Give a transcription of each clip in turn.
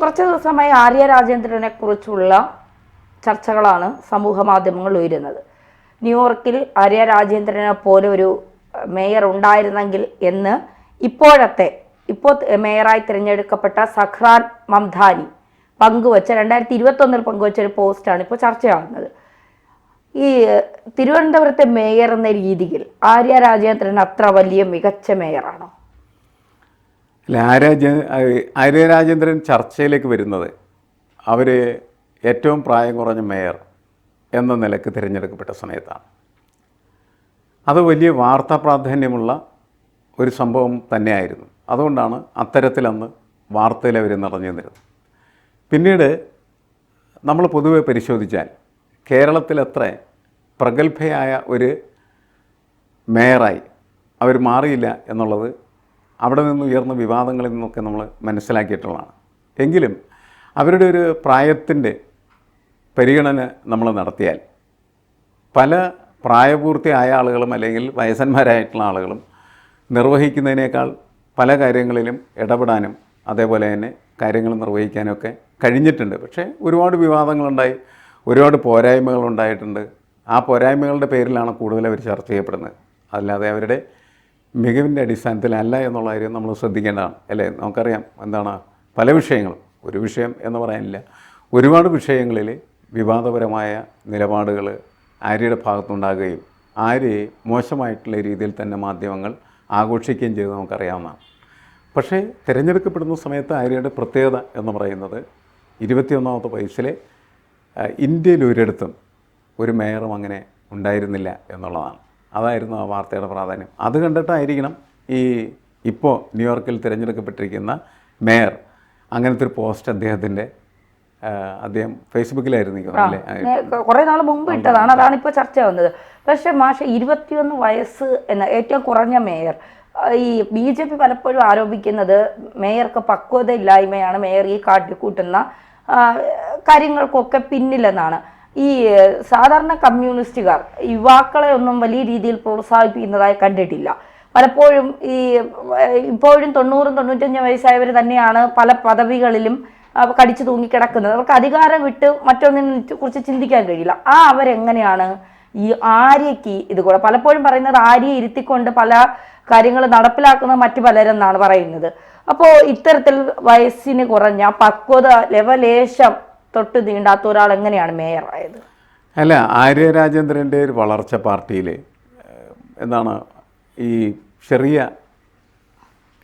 കുറച്ച് ദിവസമായി ആര്യ രാജേന്ദ്രനെ കുറിച്ചുള്ള ചർച്ചകളാണ് സമൂഹ മാധ്യമങ്ങളിൽ ഉയരുന്നത്. ന്യൂയോർക്കിൽ ആര്യ രാജേന്ദ്രനെ പോലെ ഒരു മേയർ ഉണ്ടായിരുന്നെങ്കിൽ എന്ന് ഇപ്പോൾ മേയറായി തിരഞ്ഞെടുക്കപ്പെട്ട സഹ്റാൻ മംധാനി പങ്കുവച്ച 2021 പങ്കുവച്ച ഒരു പോസ്റ്റാണ് ഇപ്പോൾ ചർച്ചയാകുന്നത്. ഈ തിരുവനന്തപുരത്തെ മേയർ എന്ന രീതിയിൽ ആര്യ രാജേന്ദ്രൻ അത്ര വലിയ മികച്ച മേയറാണോ? അല്ല, ആര്യ രാജേന്ദ്രൻ ചർച്ചയിലേക്ക് വരുന്നത് അവർ ഏറ്റവും പ്രായം കുറഞ്ഞ മേയർ എന്ന നിലക്ക് തിരഞ്ഞെടുക്കപ്പെട്ട സമയത്താണ്. അത് വലിയ വാർത്താ പ്രാധാന്യമുള്ള ഒരു സംഭവം തന്നെയായിരുന്നു. അതുകൊണ്ടാണ് അത്തരത്തിലന്ന് വാർത്തയിൽ അവർ നിറഞ്ഞു നിന്നിരുന്നത്. പിന്നീട് നമ്മൾ പൊതുവെ പരിശോധിച്ചാൽ കേരളത്തിലെത്ര പ്രഗത്ഭയായ ഒരു മേയറായി അവർ മാറിയില്ല എന്നുള്ളത് അവിടെ നിന്ന് ഉയർന്ന വിവാദങ്ങളിൽ നിന്നൊക്കെ നമ്മൾ മനസ്സിലാക്കിയിട്ടുള്ളതാണ്. എങ്കിലും അവരുടെ ഒരു പ്രായത്തിൻ്റെ പരിഗണന നമ്മൾ നടത്തിയാൽ പല പ്രായപൂർത്തിയായ ആളുകളും അല്ലെങ്കിൽ വയസ്സന്മാരായിട്ടുള്ള ആളുകളും നിർവഹിക്കുന്നതിനേക്കാൾ പല കാര്യങ്ങളിലും ഇടപെടാനും അതേപോലെ തന്നെ കാര്യങ്ങൾ നിർവഹിക്കാനൊക്കെ കഴിഞ്ഞിട്ടുണ്ട്. പക്ഷേ ഒരുപാട് വിവാദങ്ങളുണ്ടായി, ഒരുപാട് പോരായ്മകളുണ്ടായിട്ടുണ്ട്. ആ പോരായ്മകളുടെ പേരിലാണ് കൂടുതൽ അവർ ചർച്ച ചെയ്യപ്പെടുന്നത്, അല്ലാതെ അവരുടെ മികവിൻ്റെ അടിസ്ഥാനത്തിലല്ല എന്നുള്ള കാര്യം നമ്മൾ ശ്രദ്ധിക്കേണ്ടതാണ്, അല്ലേ? നമുക്കറിയാം എന്താണ് പല വിഷയങ്ങളും, ഒരു വിഷയം എന്ന് പറയാനില്ല, ഒരുപാട് വിഷയങ്ങളിൽ വിവാദപരമായ നിലപാടുകൾ ആര്യയുടെ ഭാഗത്തുണ്ടാകുകയും ആര്യയെ മോശമായിട്ടുള്ള രീതിയിൽ തന്നെ മാധ്യമങ്ങൾ ആഘോഷിക്കുകയും ചെയ്ത് നമുക്കറിയാവുന്നതാണ്. പക്ഷേ തിരഞ്ഞെടുക്കപ്പെടുന്ന സമയത്ത് ആര്യയുടെ പ്രത്യേകത എന്ന് പറയുന്നത് 21ാമത്തെ വയസ്സിലെ ഇന്ത്യയിൽ ഒരിടത്തും ഒരു മേയറും അങ്ങനെ ഉണ്ടായിരുന്നില്ല എന്നുള്ളതാണ്. അതായിരുന്നു ആ വാർത്തയുടെ പ്രാധാന്യം. അത് കണ്ടിട്ടായിരിക്കണം ഇപ്പോൾ ന്യൂയോർക്കിൽ തിരഞ്ഞെടുക്കപ്പെട്ടിരിക്കുന്ന മേയർ അങ്ങനത്തെ ഒരു പോസ്റ്റ് അദ്ദേഹം ഫേസ്ബുക്കിലായിരുന്നു കുറേ നാൾ മുമ്പ് ഇട്ടതാണ്. അതാണ് ഇപ്പോൾ ചർച്ചയാവുന്നത്. പക്ഷേ 21 വയസ്സ് എന്ന ഏറ്റവും കുറഞ്ഞ മേയർ, ഈ BJP പലപ്പോഴും ആരോപിക്കുന്നത് മേയർക്ക് പക്വതയില്ലായ്മയാണ് മേയർ ഈ കാട്ടിക്കൂട്ടുന്ന കാര്യങ്ങൾക്കൊക്കെ പിന്നിലെന്നാണ്. ഈ സാധാരണ കമ്മ്യൂണിസ്റ്റുകാർ യുവാക്കളെ ഒന്നും വലിയ രീതിയിൽ പ്രോത്സാഹിപ്പിക്കുന്നതായി കണ്ടിട്ടില്ല. പലപ്പോഴും ഇപ്പോഴും 90-95 വയസ്സായവർ തന്നെയാണ് പല പദവികളിലും കടിച്ചു തൂങ്ങിക്കിടക്കുന്നത്. അവർക്ക് അധികാരം വിട്ട് മറ്റൊന്നിനെ കുറിച്ച് ചിന്തിക്കാൻ കഴിയില്ല. അവരെങ്ങനെയാണ് ഈ ആര്യയ്ക്ക് ഇത് കൂടെ പലപ്പോഴും പറയുന്നത് ആര്യയെ ഇരുത്തിക്കൊണ്ട് പല കാര്യങ്ങൾ നടപ്പിലാക്കുന്നത് മറ്റു പലരെന്നാണ് പറയുന്നത്. അപ്പോൾ ഇത്തരത്തിൽ വയസ്സിന് കുറഞ്ഞ പക്വത ലെവലേശം തൊട്ട് തീണ്ടാത്ത ഒരാൾ എങ്ങനെയാണ് മേയർ ആയത്? അല്ല, ആര്യ രാജേന്ദ്രൻ്റെ ഒരു വളർച്ച പാർട്ടിയിൽ ഈ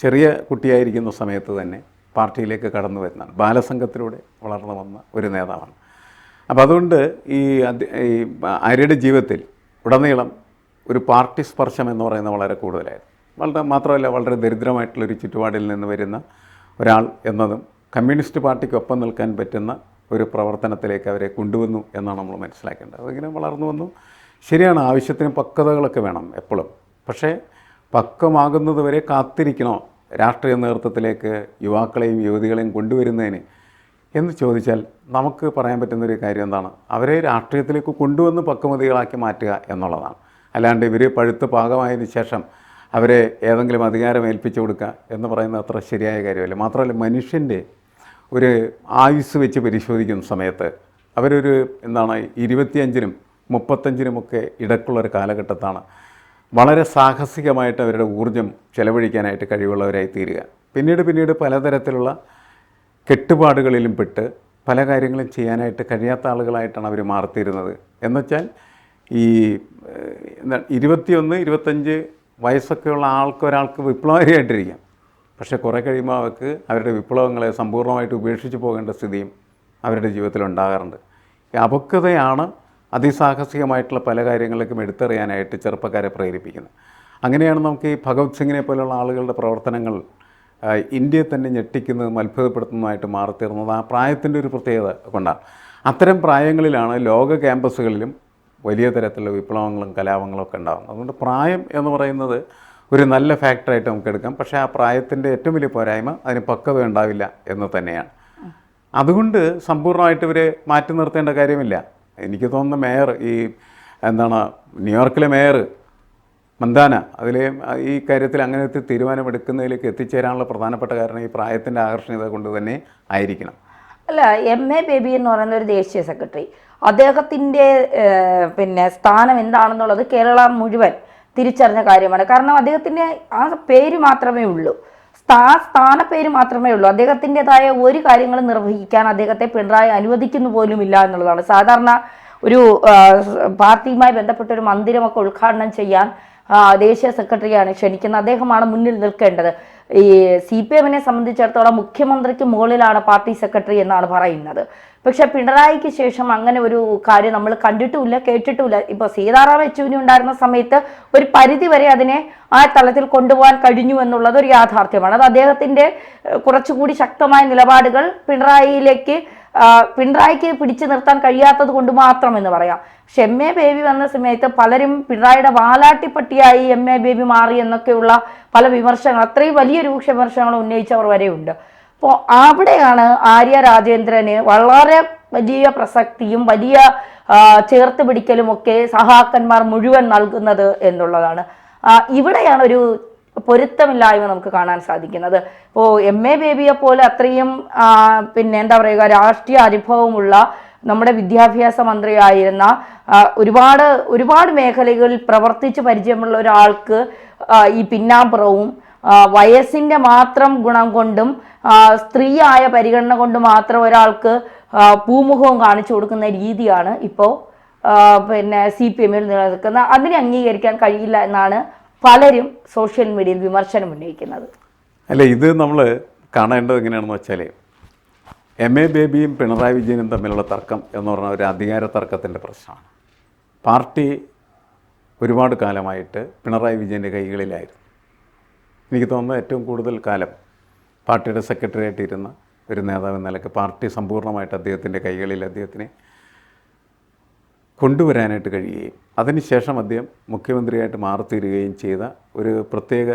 ചെറിയ കുട്ടിയായിരിക്കുന്ന സമയത്ത് തന്നെ പാർട്ടിയിലേക്ക് കടന്നു വരുന്നതാണ്. ബാലസംഘത്തിലൂടെ വളർന്നു വന്ന ഒരു നേതാവാണ്. അപ്പോൾ അതുകൊണ്ട് ഈ ആര്യയുടെ ജീവിതത്തിൽ ഉടനീളം ഒരു പാർട്ടി സ്പർശം എന്ന് പറയുന്നത് വളരെ കൂടുതലായിരുന്നു. മാത്രമല്ല വളരെ ദരിദ്രമായിട്ടുള്ളൊരു ചുറ്റുപാടിൽ നിന്ന് വരുന്ന ഒരാൾ എന്നതും കമ്മ്യൂണിസ്റ്റ് പാർട്ടിക്കൊപ്പം നിൽക്കാൻ പറ്റുന്ന ഒരു പ്രവർത്തനത്തിലേക്ക് അവരെ കൊണ്ടുവന്നു എന്നാണ് നമ്മൾ മനസ്സിലാക്കേണ്ടത്. അതിങ്ങനെ വളർന്നു വന്നു. ശരിയാണ്, ആവശ്യത്തിന് പക്വതകളൊക്കെ വേണം എപ്പോഴും. പക്ഷേ പക്വമാകുന്നത് വരെ കാത്തിരിക്കണോ രാഷ്ട്രീയ നേതൃത്വത്തിലേക്ക് യുവാക്കളെയും യുവതികളെയും കൊണ്ടുവരുന്നതിന് എന്ന് ചോദിച്ചാൽ നമുക്ക് പറയാൻ പറ്റുന്നൊരു കാര്യം എന്താണ്? അവരെ രാഷ്ട്രീയത്തിലേക്ക് കൊണ്ടുവന്ന് പക്വമതികളാക്കി മാറ്റുക എന്നുള്ളതാണ്. അല്ലാണ്ട് ഇവർ പഴുത്ത് പാകമായതിനു ശേഷം അവരെ ഏതെങ്കിലും അധികാരം ഏൽപ്പിച്ചു കൊടുക്കുക എന്ന് പറയുന്നത് അത്ര ശരിയായ കാര്യമല്ല. മാത്രമല്ല, മനുഷ്യൻ്റെ ഒരു ആയുസ് വെച്ച് പരിശോധിക്കുന്ന സമയത്ത് അവരൊരു 25-നും 35-നുമൊക്കെ ഇടയ്ക്കുള്ളൊരു കാലഘട്ടത്താണ് വളരെ സാഹസികമായിട്ട് അവരുടെ ഊർജ്ജം ചെലവഴിക്കാനായിട്ട് കഴിവുള്ളവരായി തീരുക. പിന്നീട് പലതരത്തിലുള്ള കെട്ടുപാടുകളിലും പെട്ട് പല കാര്യങ്ങളും ചെയ്യാനായിട്ട് കഴിയാത്ത ആളുകളായിട്ടാണ് അവർ മാറിത്തീരുന്നത്. എന്നുവെച്ചാൽ ഈ 21-25 വയസ്സൊക്കെയുള്ള ഒരാൾക്ക് വിപ്ലവകാരിയായിട്ടിരിക്കാം. പക്ഷേ കുറേ കഴിയുമ്പോൾ അവരുടെ വിപ്ലവങ്ങളെ സമ്പൂർണ്ണമായിട്ട് ഉപേക്ഷിച്ച് പോകേണ്ട സ്ഥിതിയും അവരുടെ ജീവിതത്തിൽ ഉണ്ടാകാറുണ്ട്. ഈ അപക്വതയാണ് അതിസാഹസികമായിട്ടുള്ള പല കാര്യങ്ങളിലേക്കും എടുത്തെറിയാനായിട്ട് ചെറുപ്പക്കാരെ പ്രേരിപ്പിക്കുന്നത്. അങ്ങനെയാണ് നമുക്ക് ഈ ഭഗത് സിംഗിനെ പോലുള്ള ആളുകളുടെ പ്രവർത്തനങ്ങൾ ഇന്ത്യയെ തന്നെ ഞെട്ടിക്കുന്നതും അത്ഭുതപ്പെടുത്തുന്നതുമായിട്ട് മാറിത്തീർന്നത് ആ പ്രായത്തിൻ്റെ ഒരു പ്രത്യേകത കൊണ്ടാണ്. അത്തരം പ്രായങ്ങളിലാണ് ലോക ക്യാമ്പസുകളിലും വലിയ തരത്തിലുള്ള വിപ്ലവങ്ങളും കലാപങ്ങളും ഒക്കെ ഉണ്ടാകുന്നത്. അതുകൊണ്ട് പ്രായം എന്ന് പറയുന്നത് ഒരു നല്ല ഫാക്ടറായിട്ട് നമുക്ക് എടുക്കാം. പക്ഷേ ആ പ്രായത്തിൻ്റെ ഏറ്റവും വലിയ പോരായ്മ അതിന് പക്വത ഉണ്ടാവില്ല എന്ന് തന്നെയാണ്. അതുകൊണ്ട് സമ്പൂർണ്ണമായിട്ട് ഇവരെ മാറ്റി നിർത്തേണ്ട കാര്യമില്ല. എനിക്ക് തോന്നുന്ന മേയർ ന്യൂയോർക്കിലെ മേയർ മന്ദാന അതിലെ ഈ കാര്യത്തിൽ അങ്ങനത്തെ തീരുമാനമെടുക്കുന്നതിലേക്ക് എത്തിച്ചേരാനുള്ള പ്രധാനപ്പെട്ട കാരണം ഈ പ്രായത്തിൻ്റെ ആകർഷണീയത കൊണ്ട് തന്നെ ആയിരിക്കണം. അല്ല, MA ബേബി എന്ന് പറയുന്ന ഒരു ദേശീയ സെക്രട്ടറി, അദ്ദേഹത്തിൻ്റെ പിന്നെ സ്ഥാനം എന്താണെന്നുള്ളത് കേരളം മുഴുവൻ തിരിച്ചറിഞ്ഞ കാര്യമാണ്. കാരണം അദ്ദേഹത്തിൻ്റെ ആ പേര് മാത്രമേ ഉള്ളൂ, സ്ഥാനപ്പേര് മാത്രമേ ഉള്ളൂ. അദ്ദേഹത്തിൻ്റെതായ ഒരു കാര്യങ്ങളും നിർവഹിക്കാൻ അദ്ദേഹത്തെ പിണറായി അനുവദിക്കുന്നു പോലുമില്ല എന്നുള്ളതാണ്. സാധാരണ ഒരു പാർട്ടിയുമായി ബന്ധപ്പെട്ട ഒരു മന്ദിരമൊക്കെ ഉദ്ഘാടനം ചെയ്യാൻ ദേശീയ സെക്രട്ടറിയാണ് ക്ഷണിക്കുന്നത്, അദ്ദേഹമാണ് മുന്നിൽ നിൽക്കേണ്ടത്. ഈ CPM-നെ സംബന്ധിച്ചിടത്തോളം മുഖ്യമന്ത്രിക്ക് മുകളിലാണ് പാർട്ടി സെക്രട്ടറി എന്നാണ് പറയുന്നത്. പക്ഷെ പിണറായിക്ക് ശേഷം അങ്ങനെ ഒരു കാര്യം നമ്മൾ കണ്ടിട്ടുമില്ല, കേട്ടിട്ടുമില്ല. ഇപ്പോൾ സീതാറാം യെച്ചൂരി ഉണ്ടായിരുന്ന സമയത്ത് ഒരു പരിധി വരെ അതിനെ ആ തലത്തിൽ കൊണ്ടുപോകാൻ കഴിഞ്ഞു എന്നുള്ളത് ഒരു യാഥാർത്ഥ്യമാണ്. അത് അദ്ദേഹത്തിൻ്റെ കുറച്ചുകൂടി ശക്തമായ നിലപാടുകൾ പിണറായിക്ക് പിടിച്ചു നിർത്താൻ കഴിയാത്തത് കൊണ്ട് മാത്രം എന്ന് പറയാം. പക്ഷെ MA ബേബി വന്ന സമയത്ത് പലരും പിണറായിയുടെ വാലാട്ടിപ്പട്ടിയായി MA ബേബി മാറി എന്നൊക്കെയുള്ള പല വിമർശനങ്ങൾ, അത്രയും വലിയ രൂക്ഷ വിമർശനങ്ങൾ ഉന്നയിച്ചവർ വരെയുണ്ട്. അപ്പോൾ അവിടെയാണ് ആര്യ രാജേന്ദ്രന് വളരെ വലിയ പ്രസക്തിയും വലിയ ചേർത്ത് പിടിക്കലും ഒക്കെ സഹാക്കന്മാർ മുഴുവൻ നൽകുന്നത് എന്നുള്ളതാണ്. ഇവിടെയാണ് ഒരു പൊരുത്തമില്ലായ്മ നമുക്ക് കാണാൻ സാധിക്കുന്നത്. ഇപ്പോൾ MA ബേബിയെ പോലെ അത്രയും പിന്നെ എന്താ പറയുക രാഷ്ട്രീയ അനുഭവമുള്ള നമ്മുടെ വിദ്യാഭ്യാസ മന്ത്രിയായിരുന്ന ഒരുപാട് മേഖലകളിൽ പ്രവർത്തിച്ച് പരിചയമുള്ള ഒരാൾക്ക് ഈ പിന്നാമ്പുറവും വയസ്സിൻ്റെ മാത്രം ഗുണം കൊണ്ടും സ്ത്രീയായ പരിഗണന കൊണ്ട് മാത്രം ഒരാൾക്ക് പൂമുഖവും കാണിച്ചു കൊടുക്കുന്ന രീതിയാണ് ഇപ്പോൾ പിന്നെ CPM-ൽ നിലനിൽക്കുന്നത്. അതിനെ അംഗീകരിക്കാൻ കഴിയില്ല എന്നാണ് പലരും സോഷ്യൽ മീഡിയയിൽ വിമർശനം ഉന്നയിക്കുന്നത്. അല്ല, ഇത് നമ്മൾ കാണേണ്ടത് എങ്ങനെയാണെന്ന് വെച്ചാൽ MA ബേബിയും പിണറായി വിജയനും തമ്മിലുള്ള തർക്കം എന്ന് പറഞ്ഞാൽ ഒരു അധികാര തർക്കത്തിൻ്റെ പ്രശ്നമാണ്. പാർട്ടി ഒരുപാട് കാലമായിട്ട് പിണറായി വിജയൻ്റെ കൈകളിലായിരുന്നു. എനിക്ക് തോന്നുന്നത് ഏറ്റവും കൂടുതൽ കാലം പാർട്ടിയുടെ സെക്രട്ടറി ആയിട്ടിരുന്ന ഒരു നേതാവ് എന്ന നിലയ്ക്ക് പാർട്ടി സമ്പൂർണ്ണമായിട്ട് അദ്ദേഹത്തിൻ്റെ കൈകളിൽ അദ്ദേഹത്തിനെ കൊണ്ടുവരാനായിട്ട് കഴിയുകയും അതിനുശേഷം അദ്ദേഹം മുഖ്യമന്ത്രിയായിട്ട് മാറിത്തീരുകയും ചെയ്ത ഒരു പ്രത്യേക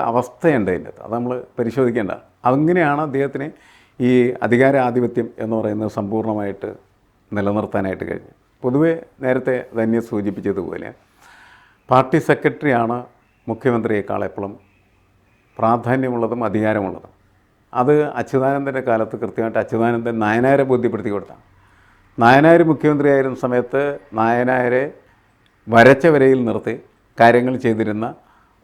അവസ്ഥയുണ്ട് അതിൻ്റെ. അത് നമ്മൾ പരിശോധിക്കേണ്ട. അങ്ങനെയാണ് അദ്ദേഹത്തിന് ഈ അധികാരാധിപത്യം എന്ന് പറയുന്നത് സമ്പൂർണ്ണമായിട്ട് നിലനിർത്താനായിട്ട് കഴിഞ്ഞു. പൊതുവെ നേരത്തെ തന്നെ സൂചിപ്പിച്ചതുപോലെ പാർട്ടി സെക്രട്ടറിയാണ് മുഖ്യമന്ത്രിയേക്കാൾ എപ്പോഴും പ്രാധാന്യമുള്ളതും അധികാരമുള്ളതും. അത് അച്യുതാനന്ദൻ്റെ കാലത്ത് കൃത്യമായിട്ട് അച്യുതാനന്ദൻ നായനാരെ ബോധ്യപ്പെടുത്തി കൊടുത്താണ്. നായനാർ മുഖ്യമന്ത്രിയായിരുന്ന സമയത്ത് നായനാരെ വരച്ച വരയിൽ നിർത്തി കാര്യങ്ങൾ ചെയ്തിരുന്ന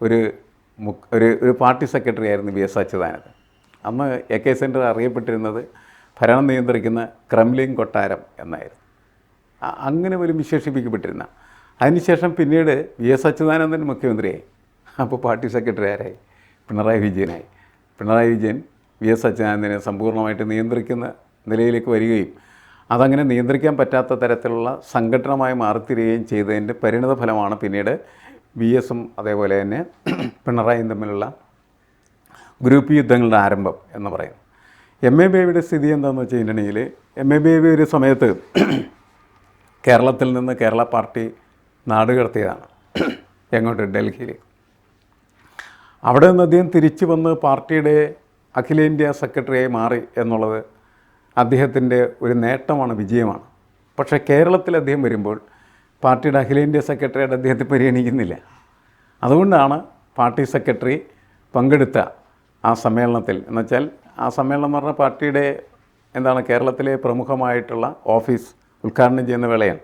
ഒരു പാർട്ടി സെക്രട്ടറി ആയിരുന്നു VS അച്യുതാനന്ദൻ. അന്ന് AK സെൻറ്റർ അറിയപ്പെട്ടിരുന്നത് ഭരണം നിയന്ത്രിക്കുന്ന ക്രെംലിൻ കൊട്ടാരം എന്നായിരുന്നു, അങ്ങനെ ഒരു വിശേഷിപ്പിക്കപ്പെട്ടിരുന്ന. അതിനുശേഷം പിന്നീട് VS അച്യുതാനന്ദൻ മുഖ്യമന്ത്രിയായി. അപ്പോൾ പാർട്ടി സെക്രട്ടറി ആരായി? പിണറായി വിജയനായി. പിണറായി വിജയൻ VS അച്യുതാനന്ദനെ സമ്പൂർണ്ണമായിട്ട് നിയന്ത്രിക്കുന്ന നിലയിലേക്ക് വരികയും അതങ്ങനെ നിയന്ത്രിക്കാൻ പറ്റാത്ത തരത്തിലുള്ള സംഘടനമായി മാറിത്തീരുകയും ചെയ്തതിൻ്റെ പരിണിത ഫലമാണ് പിന്നീട് VS-ഉം അതേപോലെ തന്നെ പിണറായിയും തമ്മിലുള്ള ഗ്രൂപ്പ് യുദ്ധങ്ങളുടെ ആരംഭം എന്ന് പറയുന്നത്. MA ബേബിയുടെ സ്ഥിതി എന്താണെന്ന് വെച്ച് കഴിഞ്ഞിട്ടുണ്ടെങ്കിൽ MA ബേബി ഒരു സമയത്ത് കേരളത്തിൽ നിന്ന് കേരള പാർട്ടി നാടുകടത്തിയതാണ് എങ്ങോട്ട്? ഡൽഹിയിൽ. അവിടെ നിന്ന് അദ്ദേഹം തിരിച്ചു വന്ന് പാർട്ടിയുടെ അഖിലേന്ത്യാ സെക്രട്ടറിയായി മാറി എന്നുള്ളത് അദ്ദേഹത്തിൻ്റെ ഒരു നേട്ടമാണ്, വിജയമാണ്. പക്ഷേ കേരളത്തിൽ അദ്ദേഹം വരുമ്പോൾ പാർട്ടിയുടെ അഖിലേന്ത്യാ സെക്രട്ടറിയായിട്ട് അദ്ദേഹത്തെ പരിഗണിക്കുന്നില്ല. അതുകൊണ്ടാണ് പാർട്ടി സെക്രട്ടറി പങ്കെടുത്ത ആ സമ്മേളനത്തിൽ, എന്നുവെച്ചാൽ ആ സമ്മേളനം എന്ന് പറഞ്ഞാൽ പാർട്ടിയുടെ കേരളത്തിലെ പ്രമുഖമായിട്ടുള്ള ഓഫീസ് ഉദ്ഘാടനം ചെയ്യുന്ന വേളയാണ്.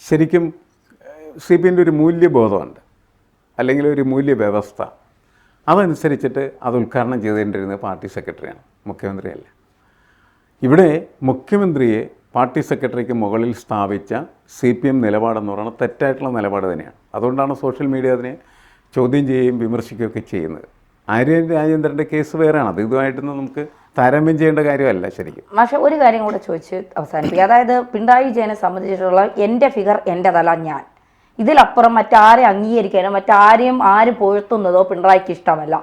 ശരിക്കും CPM-ൻ്റെ ഒരു മൂല്യബോധമുണ്ട്, അല്ലെങ്കിൽ ഒരു മൂല്യവ്യവസ്ഥ. അതനുസരിച്ചിട്ട് അത് ഉദ്ഘാടനം ചെയ്തേണ്ടിരുന്നത് പാർട്ടി സെക്രട്ടറിയാണ്, മുഖ്യമന്ത്രിയല്ല. ഇവിടെ മുഖ്യമന്ത്രിയെ പാർട്ടി സെക്രട്ടറിക്ക് മുകളിൽ സ്ഥാപിച്ച CPM നിലപാടെന്ന് പറയുന്നത് തെറ്റായിട്ടുള്ള നിലപാട് തന്നെയാണ്. അതുകൊണ്ടാണ് സോഷ്യൽ മീഡിയ അതിനെ ചോദ്യം ചെയ്യുകയും വിമർശിക്കുകയൊക്കെ ചെയ്യുന്നത്. ആര്യ രാജേന്ദ്രൻ്റെ കേസ് വേറെയാണ്, അത് ഇതുമായിട്ടൊന്നും നമുക്ക് താരതമ്യം ചെയ്യേണ്ട കാര്യമല്ല. ശരിക്കും പക്ഷേ ഒരു കാര്യം കൂടെ ചോദിച്ച് അവസാനിപ്പിക്കുക. അതായത് പിണറായി വിജയനെ സംബന്ധിച്ചിട്ടുള്ള എൻ്റെ ഫിഗർ എൻ്റെ തല ഞാൻ, ഇതിലപ്പുറം മറ്റാരെ അംഗീകരിക്കാനോ മറ്റാരെയും പുകഴ്ത്തുന്നതോ പിണറായിക്ക് ഇഷ്ടമല്ല.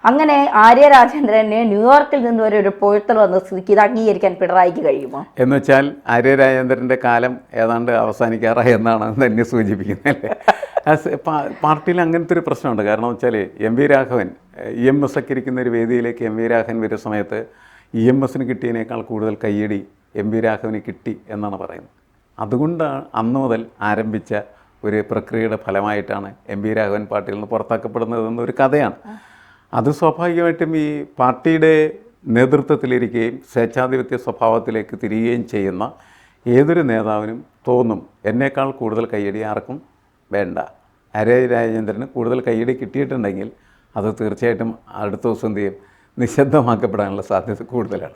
അങ്ങനെ ആര്യ രാജേന്ദ്രനെ ന്യൂയോർക്കിൽ നിന്ന് വരെ ഒരു പുകഴ്ത്തൽ വന്ന സ്ഥിതിക്ക് ഇത് അംഗീകരിക്കാൻ പിണറായിക്ക് കഴിയുമോ? എന്ന് വെച്ചാൽ ആര്യ രാജേന്ദ്രൻ്റെ കാലം ഏതാണ്ട് അവസാനിക്കാറായി എന്നാണ് തന്നെ സൂചിപ്പിക്കുന്നത്. പാർട്ടിയിൽ അങ്ങനത്തെ ഒരു പ്രശ്നമുണ്ട്. കാരണം വെച്ചാൽ MV രാഘവൻ EMS ഒക്കെ ഇരിക്കുന്ന ഒരു വേദിയിലേക്ക് MV രാഘവൻ വരുന്ന സമയത്ത് EMSന് കിട്ടിയതിനേക്കാൾ കൂടുതൽ കയ്യടി MV രാഘവന് കിട്ടി എന്നാണ് പറയുന്നത്. അതുകൊണ്ടാണ് അന്ന് മുതൽ ആരംഭിച്ച ഒരു പ്രക്രിയയുടെ ഫലമായിട്ടാണ് എം പി രാഘവൻ പാർട്ടിയിൽ നിന്ന് പുറത്താക്കപ്പെടുന്നതെന്നൊരു കഥയാണ്. അത് സ്വാഭാവികമായിട്ടും ഈ പാർട്ടിയുടെ നേതൃത്വത്തിലിരിക്കുകയും സ്വേച്ഛാധിപത്യ സ്വഭാവത്തിലേക്ക് തിരികുകയും ചെയ്യുന്ന ഏതൊരു നേതാവിനും തോന്നും എന്നേക്കാൾ കൂടുതൽ കയ്യടി ആർക്കും വേണ്ട. ആര്യ രാജേന്ദ്രന് കൂടുതൽ കയ്യടി കിട്ടിയിട്ടുണ്ടെങ്കിൽ അത് തീർച്ചയായിട്ടും അടുത്ത ദിവസം എന്ത് ചെയ്യും, നിശബ്ദമാക്കപ്പെടാനുള്ള സാധ്യത കൂടുതലാണ്.